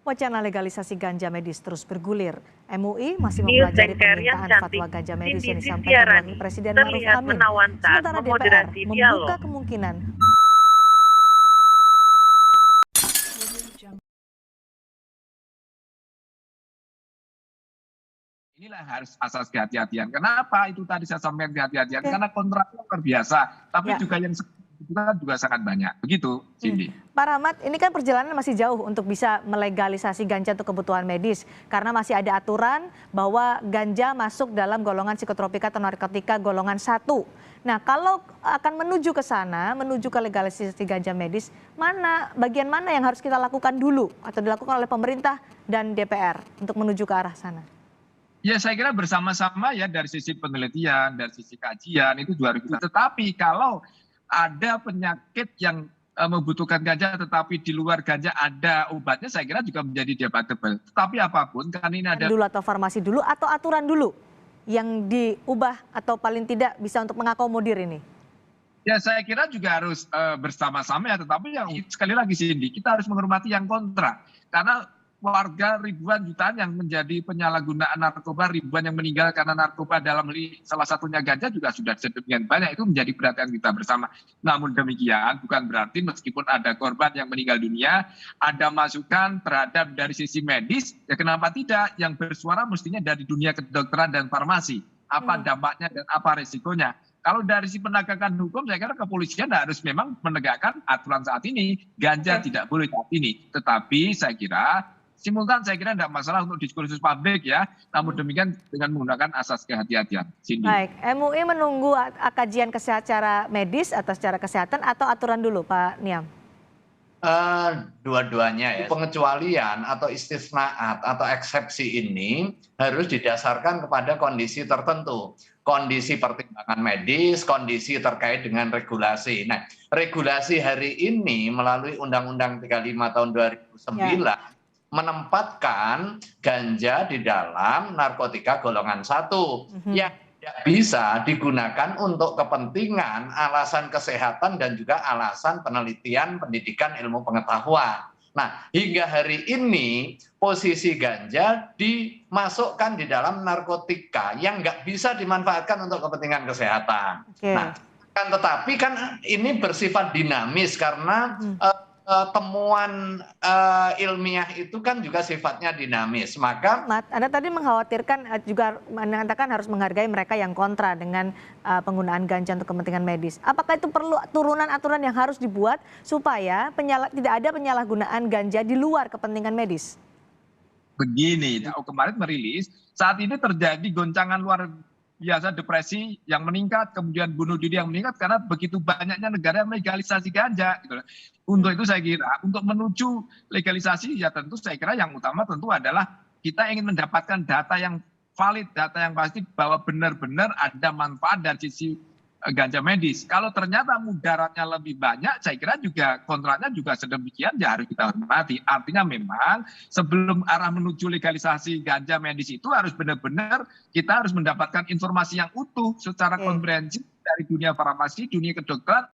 Wacana legalisasi ganja medis terus bergulir. MUI masih News mempelajari anchor yang permintaan cantik, fatwa ganja medis yang Cindy disampaikan Sintiarani, Wakil Presiden Maruf terlihat Amin. menawan saat Sementara DPR memoderasi membuka dialog. kemungkinan Inilah harus asas kehati-hatian. Kenapa itu tadi saya sampaikan kehati-hatian? Karena kontraknya luar biasa, tapi juga yang juga sangat banyak. Begitu, Cindy. Pak Rahmat, ini kan perjalanan masih jauh untuk bisa melegalisasi ganja untuk kebutuhan medis. Karena masih ada aturan bahwa ganja masuk dalam golongan psikotropika atau narkotika golongan 1. Nah, kalau akan menuju ke sana, menuju ke legalisasi ganja medis, bagian mana yang harus kita lakukan dulu atau dilakukan oleh pemerintah dan DPR untuk menuju ke arah sana? Ya saya kira bersama-sama ya dari sisi penelitian, dari sisi kajian itu 2000. Tetapi kalau ada penyakit yang membutuhkan ganja tetapi di luar ganja ada obatnya, saya kira juga menjadi debatable. Tetapi apapun kan ini ada dulu atau farmasi dulu atau aturan dulu yang diubah atau paling tidak bisa untuk mengakomodir ini? Ya saya kira juga harus bersama-sama ya, tetapi yang sekali lagi Cindy, kita harus menghormati yang kontra. Karena warga ribuan jutaan yang menjadi penyalahgunaan narkoba, ribuan yang meninggal karena narkoba dalam salah satunya ganja juga sudah sedemikian banyak, itu menjadi perhatian kita bersama. Namun demikian bukan berarti meskipun ada korban yang meninggal dunia, ada masukan terhadap dari sisi medis, ya kenapa tidak, yang bersuara mestinya dari dunia kedokteran dan farmasi. Apa dampaknya dan apa resikonya. Kalau dari si penegakan hukum, saya kira kepolisian harus memang menegakkan aturan saat ini. Ganja tidak boleh saat ini. Tetapi saya kira simultan saya kira tidak masalah untuk diskursus publik ya. Namun demikian dengan menggunakan asas kehati-hatian. Cindy. Baik, MUI menunggu kajian secara medis atau secara kesehatan atau aturan dulu Pak Niam? Dua-duanya ya. Pengecualian atau istisnaat atau eksepsi ini harus didasarkan kepada kondisi tertentu. Kondisi pertimbangan medis, kondisi terkait dengan regulasi. Nah, regulasi hari ini melalui Undang-Undang 35 tahun 2009 menempatkan ganja di dalam narkotika golongan 1 yang tidak bisa digunakan untuk kepentingan alasan kesehatan dan juga alasan penelitian pendidikan ilmu pengetahuan. Nah, hingga hari ini posisi ganja dimasukkan di dalam narkotika yang nggak bisa dimanfaatkan untuk kepentingan kesehatan. Nah, kan tetapi kan ini bersifat dinamis karena temuan ilmiah itu kan juga sifatnya dinamis. Maka Anda tadi mengkhawatirkan juga mengatakan harus menghargai mereka yang kontra dengan penggunaan ganja untuk kepentingan medis. Apakah itu perlu turunan aturan yang harus dibuat supaya tidak ada penyalahgunaan ganja di luar kepentingan medis? Begini, kemarin merilis saat ini terjadi goncangan luar biasa, depresi yang meningkat, kemudian bunuh diri yang meningkat karena begitu banyaknya negara yang legalisasi ganja. Gitu. Untuk itu saya kira untuk menuju legalisasi ya tentu saya kira yang utama tentu adalah kita ingin mendapatkan data yang valid, data yang pasti bahwa benar-benar ada manfaat dari sisi ganja medis. Kalau ternyata mudaratnya lebih banyak, saya kira juga kontraknya juga sedemikian ya harus kita hormati. Artinya memang sebelum arah menuju legalisasi ganja medis itu harus benar-benar kita harus mendapatkan informasi yang utuh secara komprehensif dari dunia farmasi, dunia kedokteran,